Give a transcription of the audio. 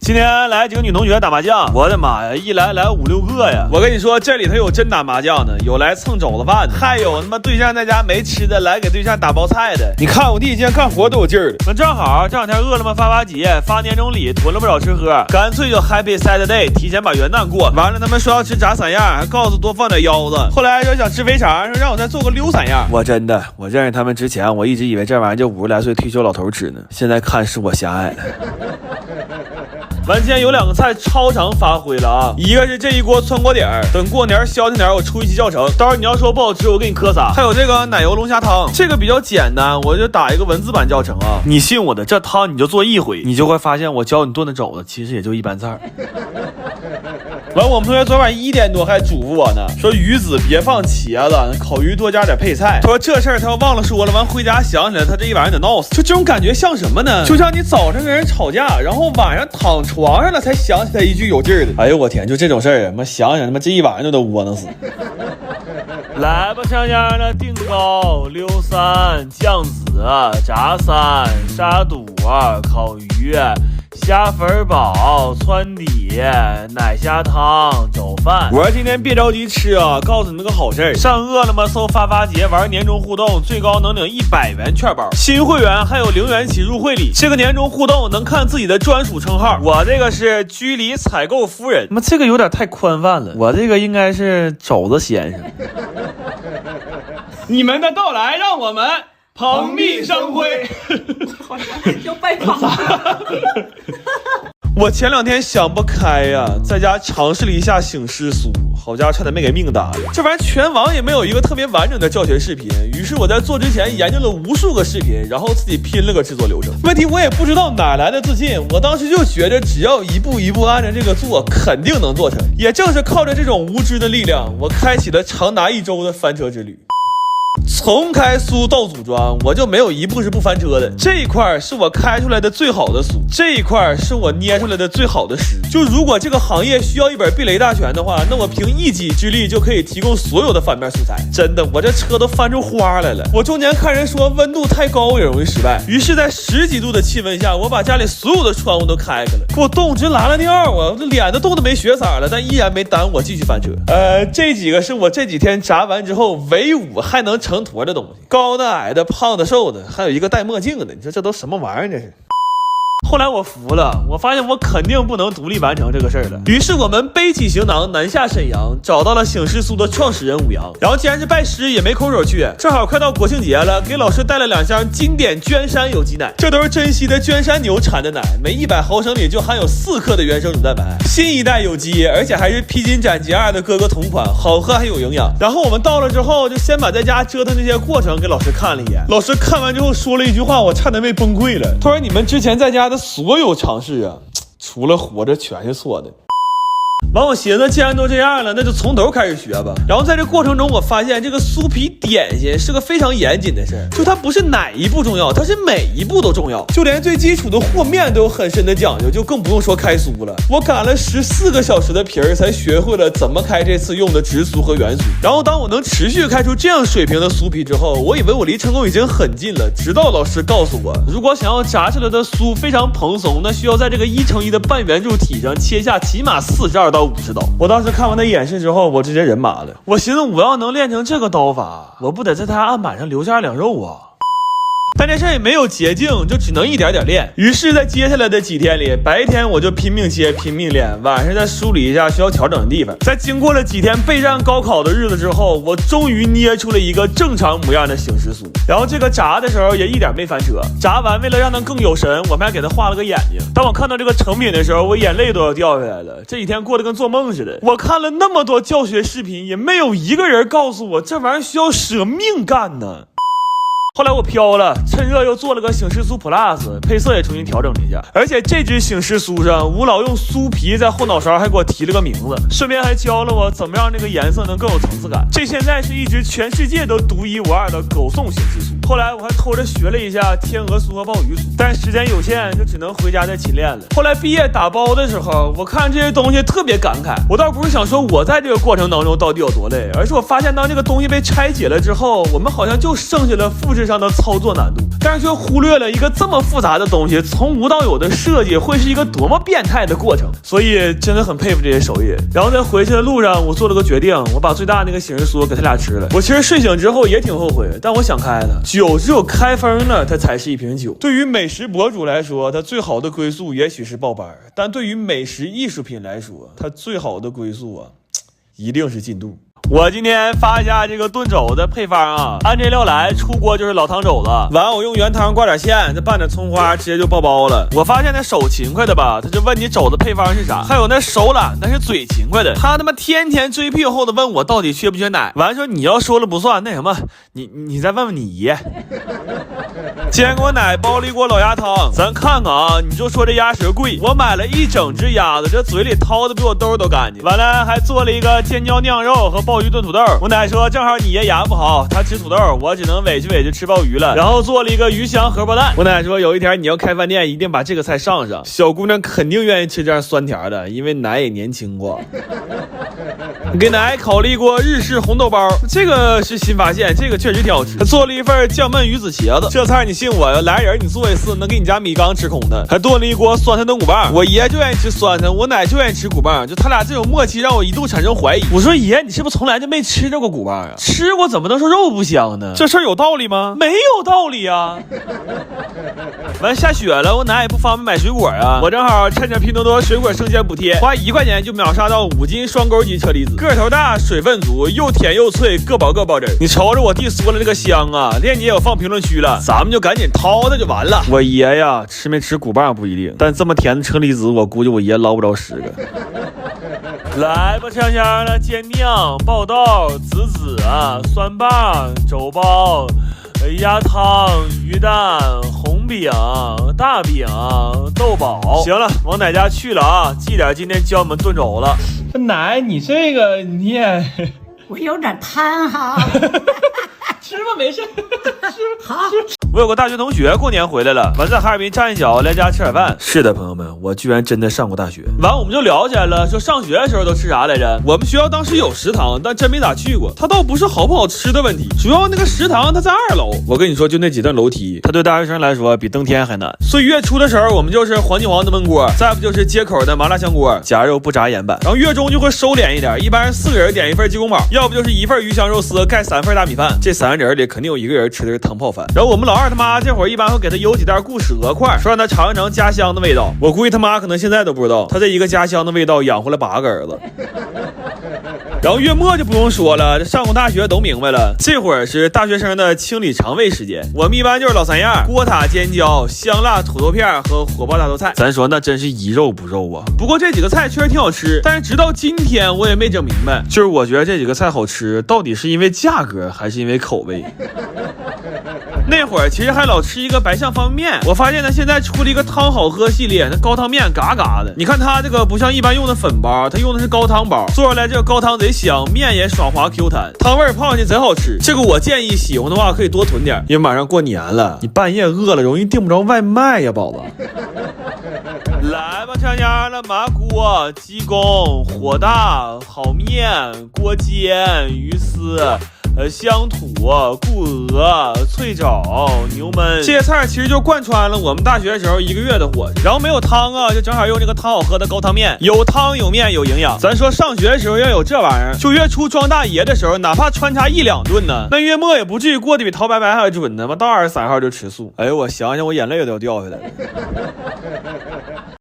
今天来几个女同学打麻将，我的妈呀，一来5、6个呀！我跟你说，这里头有真打麻将的，有来蹭肘子饭的，还有他妈对象在家没吃的来给对象打包菜的。你看我弟今天干活都有劲儿的。那正好这两天饿了么发节，发年终礼，囤了不少吃喝，干脆就 Happy Saturday， 提前把元旦过。完了他们说要吃炸散样，还告诉多放点腰子。后来说想吃肥肠，说让我再做个溜散样。我认识他们之前，我一直以为这玩意儿就50来岁退休老头吃呢，现在看是我狭隘了。完，今天有2个菜超常发挥了啊！一个是这一锅汆锅底儿，等过年消停点，我出一期教程。到时候你要说不好吃，我给你磕仨。还有这个奶油龙虾汤，这个比较简单，我就打一个文字版教程啊。你信我的，这汤你就做1回，你就会发现我教你炖的肘子其实也就一般菜。完，我们同学昨晚1点多还嘱咐我呢，说鱼子别放茄子，烤鱼多加点配菜。他说这事儿他要忘了说了，完回家想起来，他这一晚上得闹死。就这种感觉像什么呢？就像你早上跟人吵架，然后晚上躺床上了才想起来一句有劲儿的。哎呦我天，就这种事儿，想想他妈这一晚上都窝囊死。来吧，香香的定糕、溜3、酱子、炸3、沙肚、烤鱼、虾粉煲、川底、奶虾汤、肘饭。我说今天别着急吃啊，告诉你们个好事儿，上饿了么搜发节玩年终互动，最高能领100元券包，新会员还有0元起入会礼。这个年终互动能看自己的专属称号，我这个是居里采购夫人，那么这个有点太宽泛了，我这个应该是肘子先生。你们的到来让我们蓬荜生辉。好像要拜访了。我前2天想不开呀，在家尝试了一下醒狮苏，好家伙，差点没给命搭了。这玩意儿全网也没有一个特别完整的教学视频，于是我在做之前研究了无数个视频，然后自己拼了个制作流程。问题我也不知道哪来的自信，我当时就觉得只要一步一步按照这个做，肯定能做成。也正是靠着这种无知的力量，我开启了长达1周的翻车之旅。从开酥到组装，我就没有一步是不翻车的。这一块是我开出来的最好的酥，这一块是我捏出来的最好的诗。就如果这个行业需要一本避雷大全的话，那我凭一己之力就可以提供所有的反面素材。真的，我这车都翻出花来了。我中间看人说温度太高也容易失败，于是在10几度的气温下，我把家里所有的窗户都开开了，给我冻直拉了尿啊！我这脸都冻得没血色了，但依然没耽误我继续翻车。这几个是我这几天炸完之后唯5还能成坨的东西，高的矮的胖的瘦的，还有一个戴墨镜的，你说这都什么玩意儿这是。后来我服了，我发现我肯定不能独立完成这个事儿了。于是我们背起行囊南下沈阳，找到了醒狮苏的创始人武阳。然后既然是拜师，也没空手去，正好快到国庆节了，给老师带了2箱经典娟山有机奶，这都是珍稀的娟山牛产的奶，每100毫升里就含有4克的原生乳蛋白，新一代有机，而且还是披荆斩棘2的哥哥同款，好喝还有营养。然后我们到了之后，就先把在家折腾这些过程给老师看了一眼。老师看完之后说了一句话，我差点没崩溃了。他说：“你们之前在家的所有尝试啊，除了活着全是错的。”完，我寻思既然都这样了，那就从头开始学吧。然后在这过程中，我发现这个酥皮点心是个非常严谨的事儿，就它不是哪一步重要，它是每一步都重要，就连最基础的和面都有很深的讲究，就更不用说开酥了。我擀了14个小时的皮儿，才学会了怎么开这次用的直酥和圆酥。然后当我能持续开出这样水平的酥皮之后，我以为我离成功已经很近了，直到老师告诉我，如果想要炸出来的酥非常蓬松，那需要在这个1:1的半圆柱体上切下起码42到50刀。我当时看完他演示之后，我直接人麻了。我寻思，我要能练成这个刀法，我不得在他案板上留下2肉啊。但这事儿也没有捷径，就只能一点点练。于是在接下来的几天里，白天我就拼命切拼命练，晚上再梳理一下需要调整的地方。在经过了几天备战高考的日子之后，我终于捏出了一个正常模样的醒狮酥。然后这个炸的时候也一点没翻车，炸完为了让它更有神，我们还给它画了个眼睛。当我看到这个成品的时候，我眼泪都要掉下来了。这几天过得跟做梦似的。我看了那么多教学视频，也没有一个人告诉我这玩意儿需要舍命干呢。后来我飘了，趁热又做了个醒狮酥 Plus， 配色也重新调整了一下。而且这只醒狮酥上，吴老用酥皮在后脑勺还给我提了个名字，顺便还教了我怎么让这个颜色能更有层次感。这现在是一只全世界都独一无二的狗送醒狮酥。后来我还偷着学了一下天鹅酥和鲍鱼酥，但时间有限，就只能回家再勤练了。后来毕业打包的时候，我看这些东西特别感慨。我倒不是想说我在这个过程当中到底有多累，而是我发现当这个东西被拆解了之后，我们好像就剩下了复制上的操作难度，但是却忽略了一个这么复杂的东西从无到有的设计会是一个多么变态的过程。所以真的很佩服这些手艺。然后在回去的路上，我做了个决定，我把最大那个杏仁酥给他俩吃了。我其实睡醒之后也挺后悔，但我想开了，酒只有开封了它才是一瓶酒。对于美食博主来说，它最好的归宿也许是报班，但对于美食艺术品来说，它最好的归宿一定是进度。我今天发一下这个炖肘的配方啊，按这料来，出锅就是老汤肘子。完，我用原汤挂点馅，再拌点葱花，直接就爆包了。我发现那手勤快的吧，他就问你肘子配方是啥；还有那手懒但是嘴勤快的，他妈天天追屁股后的问我到底缺不缺奶。完说你要说了不算，那什么，你再问问你爷。今天给我奶煲了一锅老鸭汤，咱看看啊，你就说这鸭舌贵，我买了一整只鸭子，这嘴里掏的比我兜都干净。完了还做了一个尖椒酿肉和鲍鱼炖土豆。我奶说正好你爷牙不好，他吃土豆，我只能委屈吃鲍鱼了。然后做了一个鱼香荷包蛋。我奶说有一天你要开饭店，一定把这个菜上上，小姑娘肯定愿意吃这样酸甜的，因为奶也年轻过。给奶烤了一锅日式红豆包，这个是新发现，这个确实挺好吃。还做了一份酱焖鱼子茄子，这菜你信我，来人你做一次能给你家米缸吃空的。还炖了一锅酸菜炖骨棒，我爷就愿意吃酸菜，我奶就愿意吃骨棒，就他俩这种默契让我一度产生怀疑。我说爷，你是不是从来就没吃着过骨棒啊？吃过怎么能说肉不香呢？这事儿有道理吗？没有道理啊。完下雪了，我奶也不方便买水果啊，我正好趁着拼多多水果生鲜补贴，花1块钱就秒杀到5斤双钩机车厘子，个头大，水分足，又甜又脆，个饱个包汁。你瞅瞅我弟说了这个香啊，链接我放评论区了，咱们就赶紧掏它就完了。我爷呀，吃没吃骨棒不一定，但这么甜的车厘子，我估计我爷捞不着10个。来吧，香香的煎酿、爆豆、子酸棒、肘包、鸭汤、鱼蛋、红饼、大饼、豆宝。行了，往奶家去了啊，记点今天教我们炖肘了。奶，你这个你也我有点贪哈。吃吧，没事。好。我有个大学同学过年回来了，完在哈尔滨站一脚来家吃点饭。是的，朋友们，我居然真的上过大学。完我们就聊起来了，说上学的时候都吃啥来着？我们学校当时有食堂，但真没咋去过。它倒不是好不好吃的问题，主要那个食堂它在2楼。我跟你说，就那几段楼梯，它对大学生来说比登天还难。所以月初的时候，我们就是黄金黄的焖锅，再不就是街口的麻辣香锅，夹肉不炸盐版。然后月中就会收敛一点，一般是4个人点1份鸡公煲，要不就是1份鱼香肉丝盖3份大米饭。这3人里肯定有1个人吃的是汤泡饭。然后我们老二他妈这会儿一般会给他邮几袋固始鹅块，说让他尝一尝家乡的味道。我估计他妈可能现在都不知道，他这一个家乡的味道养活了8个儿子。然后月末就不用说了，上过大学都明白了，这会儿是大学生的清理肠胃时间。我们一般就是老3样：锅塔尖椒、香辣土豆片和火爆大头菜。咱说那真是一肉不肉啊。不过这几个菜确实挺好吃，但是直到今天我也没整明白，就是我觉得这几个菜好吃，到底是因为价格还是因为口味？那会儿其实还老吃一个白象方便面，我发现呢现在出了一个汤好喝系列，那高汤面嘎嘎的。你看它这个不像一般用的粉包，它用的是高汤包，做出来这个高汤贼香，面也爽滑 Q 弹，汤味泡上去贼好吃。这个我建议喜欢的话可以多囤点，因为马上过年了，你半夜饿了容易订不着外卖呀，宝子。来吧，香香的麻锅、鸡公、火大、好面、锅煎、鱼丝、乡土、固鹅、脆肘、牛焖，这些菜其实就贯穿了我们大学的时候1个月的伙食。然后没有汤啊，就正好用这个汤好喝的高汤面，有汤有面有营养。咱说上学的时候要有这玩意儿，就月初装大爷的时候，哪怕穿插1、2顿呢，那月末也不至于过得比陶白白还准呢嘛。到23号就吃素。哎呦，我想想我眼泪都要掉下来了。